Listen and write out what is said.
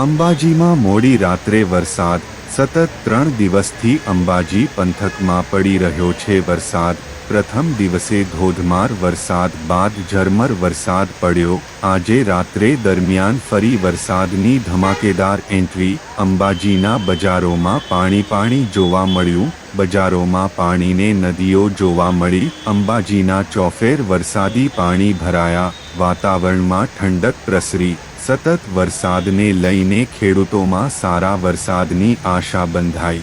અંબાજીમાં મોડી રાત્રે વરસાદ સતત 3 દિવસથી અંબાજી પંથકમાં પડી રહ્યો છે વરસાદ। પ્રથમ દિવસે ધોધમાર વરસાદ બાદ ઝરમર વરસાદ પડ્યો। આજે રાત્રે દરમિયાન ફરી વરસાદની ધમાકેદાર એન્ટ્રી। અંબાજીના બજારોમાં પાણી જોવા મળ્યું। બજારોમાં પાણીને નદીઓ જોવા મળી। અંબાજીના ચોફેર વરસાદી પાણી ભરાયા। વાતાવરણમાં ઠંડક પ્રસરી। સતત વરસાદને લઈને ખેડૂતોમાં સારા વરસાદની આશા બંધાઈ।